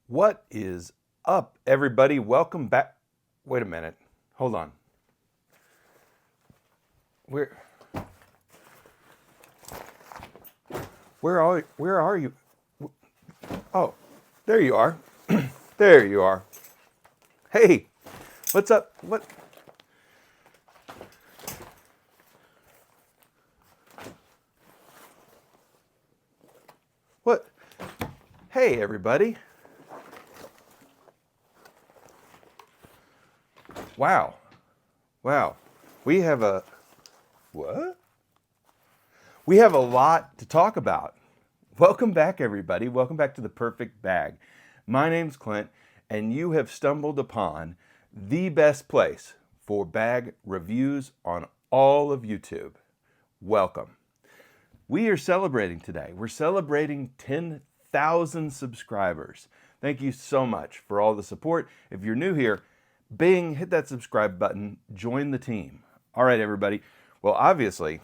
What is up, everybody? Welcome back. Wait a minute. Hold on. Where are you? Oh, there you are. There you are. Hey, what's up? What? Hey, everybody. Wow. We have a what? We have a lot to talk about. Welcome back, everybody. Welcome back to The Perfect Bag. My name's Clint, and you have stumbled upon the best place for bag reviews on all of YouTube. Welcome. We are celebrating today. We're celebrating 10,000 subscribers. Thank you so much for all the support. If you're new here, bing, hit that subscribe button, join the team. All right, everybody. Well, obviously,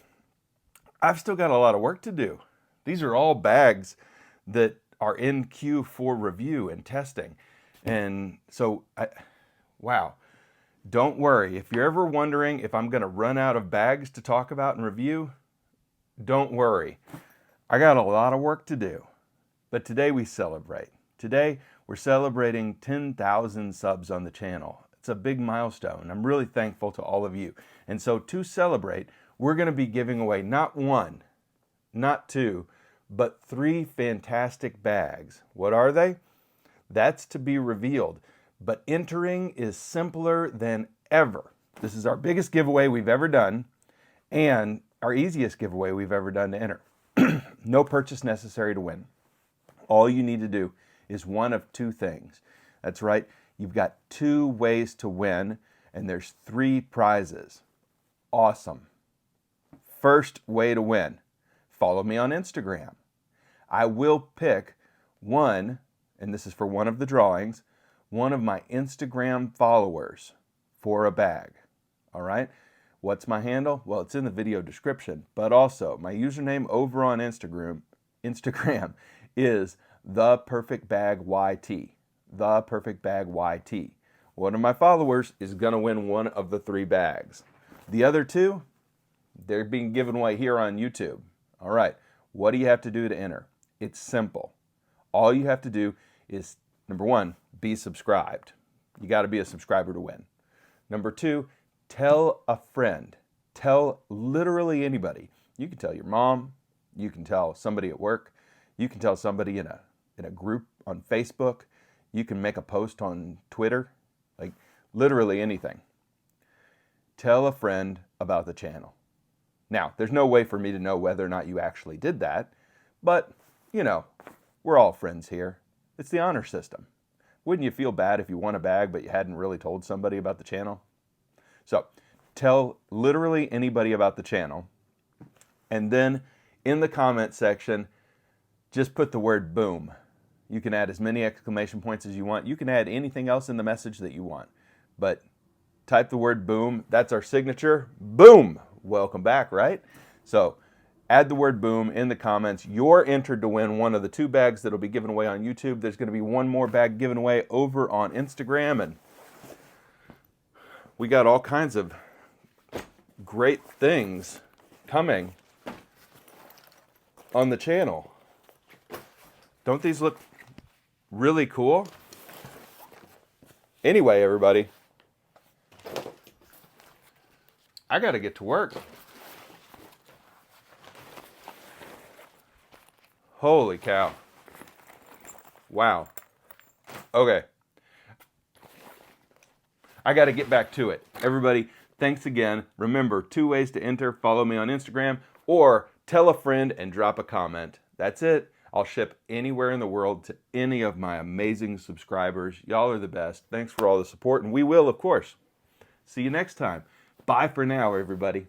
I've still got a lot of work to do. These are all bags that are in queue for review and testing. And so, wow. Don't worry. If you're ever wondering if I'm going to run out of bags to talk about and review, don't worry. I got a lot of work to do. But today we celebrate. Today we're celebrating 10,000 subs on the channel. It's a big milestone. I'm really thankful to all of you. And so to celebrate, we're going to be giving away not one, not two, but 3 fantastic bags. What are they? That's to be revealed. But entering is simpler than ever. This is our biggest giveaway we've ever done and our easiest giveaway we've ever done to enter. No purchase necessary to win. All you need to do is one of 2 things. That's right. You've got 2 ways to win, and there's 3 prizes. Awesome. First way to win. Follow me on Instagram. I will pick one, and this is for one of the drawings, one of my Instagram followers for a bag. All right? What's my handle? Well, it's in the video description, but also my username over on Instagram is theperfectbagyt. Theperfectbagyt. One of my followers is going to win one of the 3 bags. The other 2, they're being given away here on YouTube. All right, what do you have to do to enter? It's simple. All you have to do is, number 1, be subscribed. You got to be a subscriber to win. Number 2, tell a friend. Tell literally anybody. You can tell your mom. You can tell somebody at work. You can tell somebody in a group on Facebook. You can make a post on Twitter. Like literally anything. Tell a friend about the channel. Now, there's no way for me to know whether or not you actually did that, but, you know, we're all friends here. It's the honor system. Wouldn't you feel bad if you won a bag but you hadn't really told somebody about the channel? So, tell literally anybody about the channel, and then in the comment section, just put the word boom. You can add as many exclamation points as you want. You can add anything else in the message that you want, but type the word boom. That's our signature. Boom! Welcome back, right? So add the word boom in the comments. You're entered to win one of the 2 bags that'll be given away on YouTube. There's going to be one more bag given away over on Instagram, and we got all kinds of great things coming on the channel. Don't these look really cool? Anyway, everybody, I got to get to work. Holy cow. Wow. Okay. I got to get back to it. Everybody, thanks again. Remember, 2 ways to enter. Follow me on Instagram or tell a friend and drop a comment. That's it. I'll ship anywhere in the world to any of my amazing subscribers. Y'all are the best. Thanks for all the support, and we will, of course. See you next time. Bye for now, everybody.